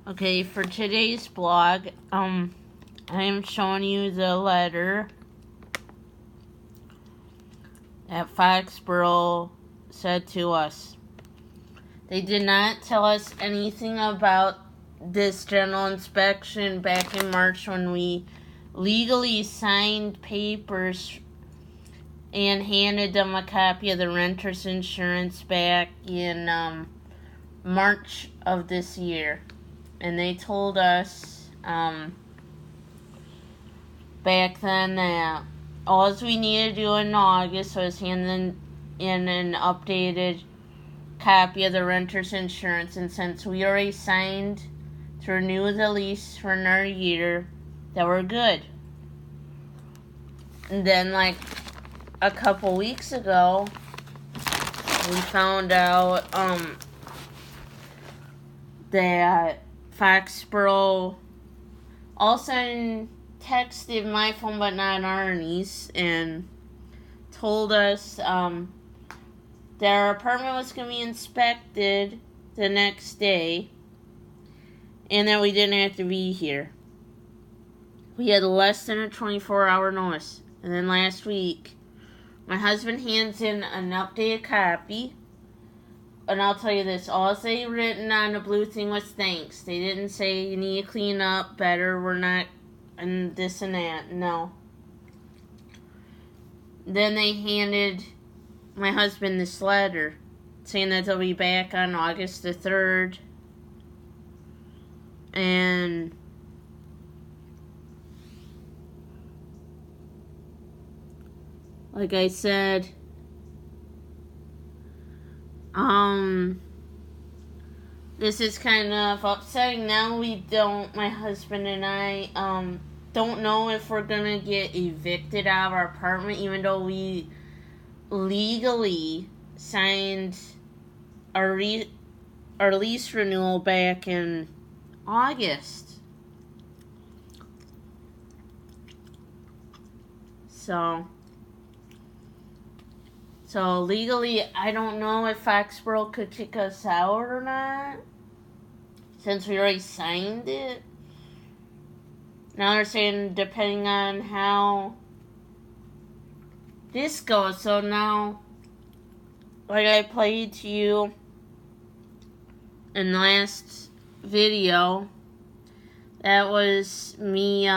Okay, for today's blog, I am showing you the letter that Foxborough said to us. They did not tell us anything about this general inspection back in March when we legally signed papers and handed them a copy of the renter's insurance back in March of this year. And they told us back then that all we needed to do in August was hand in an updated copy of the renter's insurance, and since we already signed to renew the lease for another year, that we're good. And then, like a couple weeks ago, we found out that Foxborough all of a sudden texted my phone but not Arnie's and told us that our apartment was going to be inspected the next day and that we didn't have to be here. We had less than a 24-hour notice. And then last week, my husband hands in an updated copy. And I'll tell you this, all they written on the blue thing was thanks. They didn't say you need to clean up better, we're not, and this and that. No. Then they handed my husband this letter saying that they'll be back on August the 3rd. And like I said, this is kind of upsetting. Now my husband and I, don't know if we're gonna get evicted out of our apartment, even though we legally signed our lease renewal back in August. So legally, I don't know if Foxborough could kick us out or not, since we already signed it. Now they're saying depending on how this goes. So now, like I played to you in the last video, that was me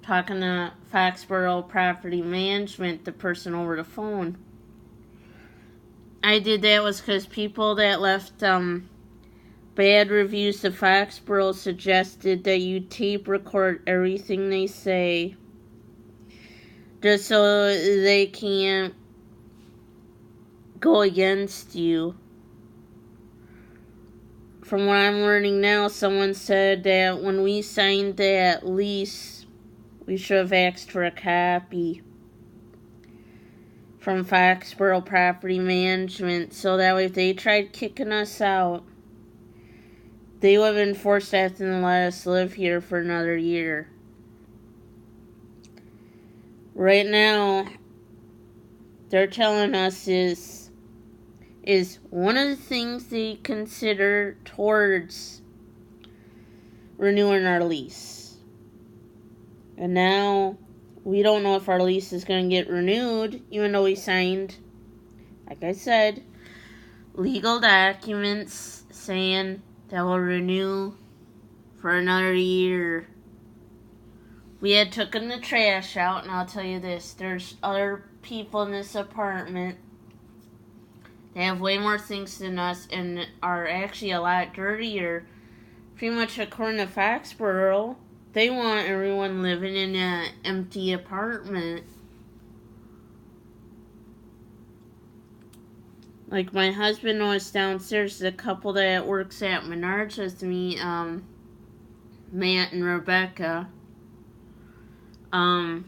talking to Foxborough Property Management, the person over the phone. I did that was because people that left bad reviews to Foxborough suggested that you tape record everything they say, just so they can't go against you. From what I'm learning now, someone said that when we signed that lease, we should have asked for a copy from Foxborough Property Management, so that way if they tried kicking us out, they would have been forced to have to let us live here for another year. Right now, they're telling us is one of the things they consider towards renewing our lease. And now, we don't know if our lease is going to get renewed, even though we signed, like I said, legal documents saying that we'll renew for another year. We had taken the trash out, and I'll tell you this, there's other people in this apartment that have way more things than us and are actually a lot dirtier. Pretty much according to Foxborough, they want everyone living in an empty apartment. Like my husband was downstairs, the couple that works at Menards with me, Matt and Rebecca. And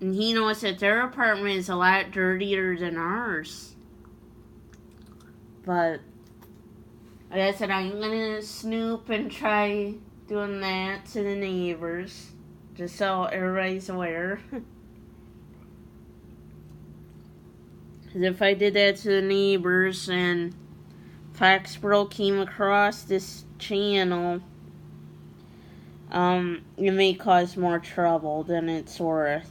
he knows that their apartment is a lot dirtier than ours. But like I said, I'm gonna snoop and try doing that to the neighbors, just so everybody's aware. Because if I did that to the neighbors and Foxborough came across this channel, it may cause more trouble than it's worth.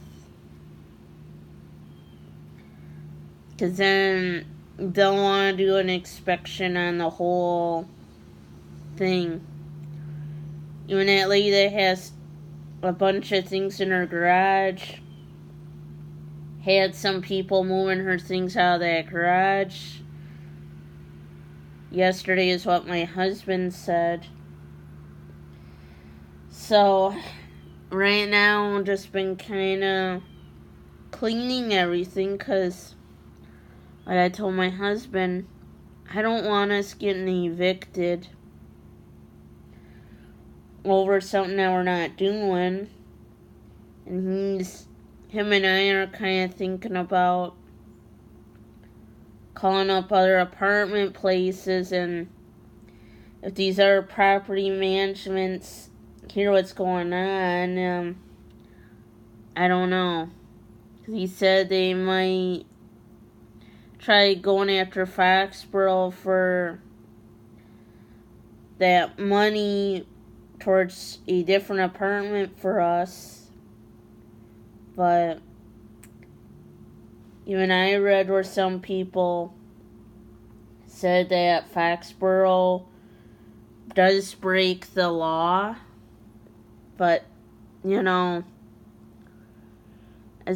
Because then they'll want to do an inspection on the whole thing. Even that lady that has a bunch of things in her garage had some people moving her things out of that garage. Yesterday is what my husband said. So, right now, I've just been kind of cleaning everything because, like I told my husband, I don't want us getting evicted over something that we're not doing. And him and I are kind of thinking about calling up other apartment places, and if these other property managements hear what's going on, I don't know. He said they might try going after Foxborough for that money towards a different apartment for us. But even I read where some people said that Foxborough does break the law. But, it's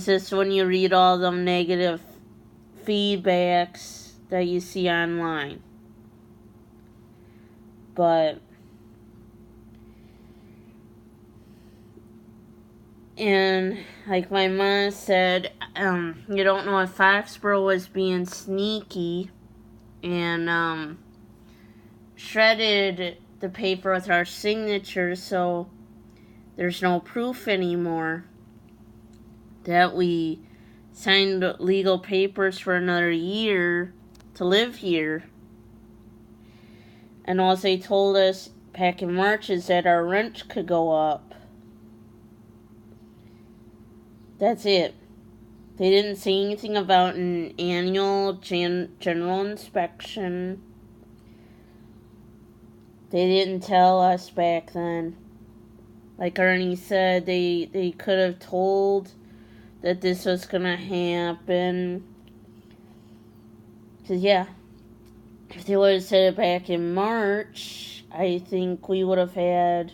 just when you read all them negative feedbacks that you see online. But, and like my mom said, you don't know if Foxborough was being sneaky and shredded the paper with our signatures, so there's no proof anymore that we signed legal papers for another year to live here. And all they told us back in March is that our rent could go up. That's it. They didn't say anything about an annual general inspection. They didn't tell us back then. Like Ernie said, they could have told that this was going to happen. Because, yeah, if they would have said it back in March, I think we would have had,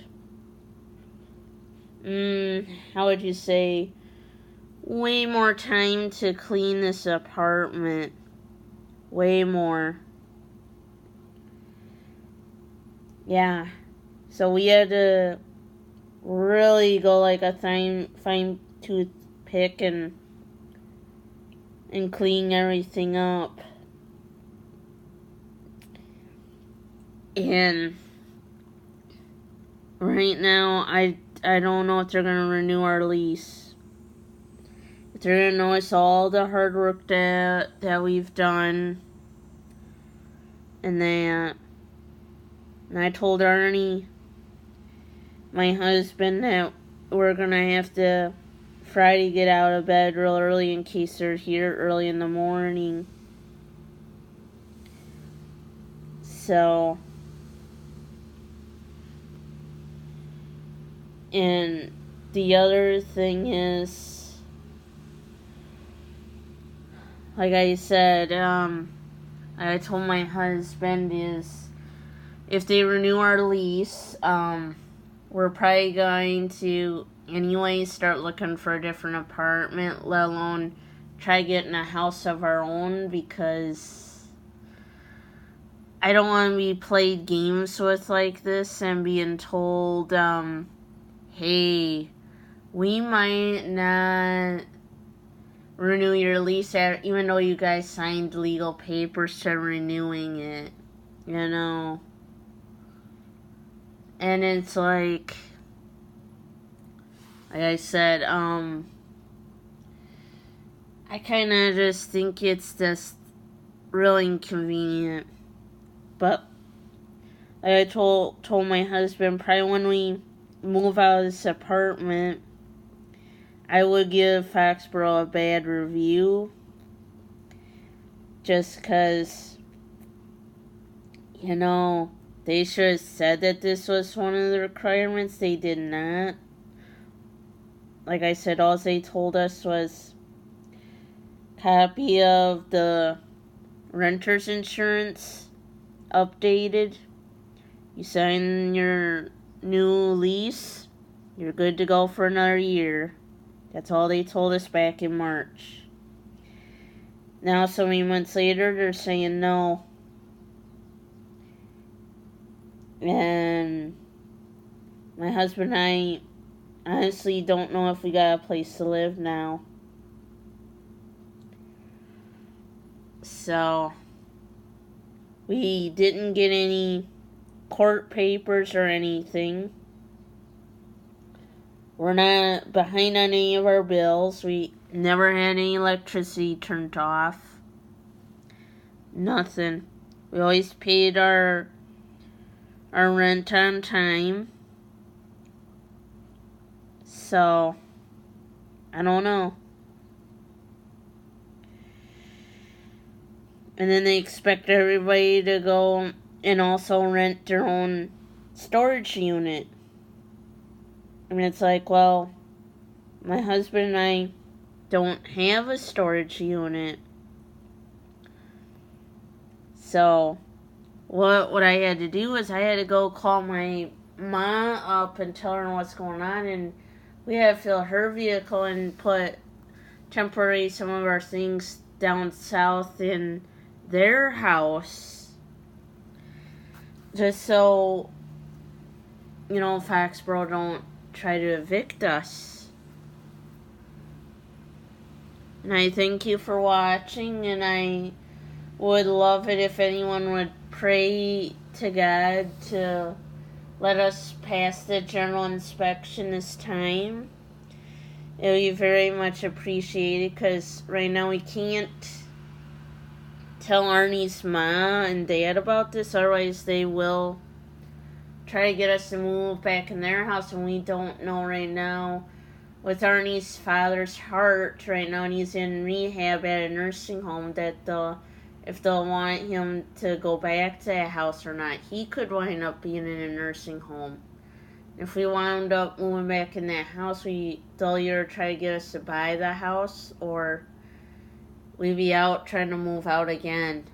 how would you say, way more time to clean this apartment. Way more. Yeah. So we had to really go like a fine-tooth pick and clean everything up. And right now, I don't know if they're going to renew our lease. If they're going to notice all the hard work that we've done. And that. And I told Ernie, my husband, that we're going to have to Friday get out of bed real early in case they're here early in the morning. So, and the other thing is, like I said, I told my husband is, if they renew our lease, we're probably going to anyway start looking for a different apartment, let alone try getting a house of our own, because I don't want to be played games with like this and being told, hey, we might not renew your lease even though you guys signed legal papers to renewing it, And it's like I said, I kind of just think it's just really inconvenient. But like I told my husband, probably when we move out of this apartment, I would give Foxborough a bad review. Just because You know, they should have said that this was one of the requirements. They did not. Like I said, all they told us was copy of the renter's insurance updated. You sign your new lease, you're good to go for another year. That's all they told us back in March. Now, so many months later, they're saying no. And my husband and I honestly don't know if we got a place to live now. So, we didn't get any court papers or anything. We're not behind on any of our bills. We never had any electricity turned off. Nothing. We always paid our rent on time. So, I don't know. And then they expect everybody to go and also rent their own storage unit. I mean, it's like, well, my husband and I don't have a storage unit. So, what I had to do is I had to go call my mom up and tell her what's going on, and we had to fill her vehicle and put temporary some of our things down south in their house, just so, you know, Foxborough don't try to evict us. And I thank you for watching, and I would love it if anyone would pray to God to let us pass the general inspection this time. It would be very much appreciated, because right now we can't tell Arnie's mom and dad about this, otherwise they will try to get us to move back in their house, and we don't know right now. With Arnie's father's heart right now, and he's in rehab at a nursing home, that if they'll want him to go back to that house or not. He could wind up being in a nursing home. If we wound up moving back in that house, they'll either try to get us to buy the house, or we'd be out trying to move out again.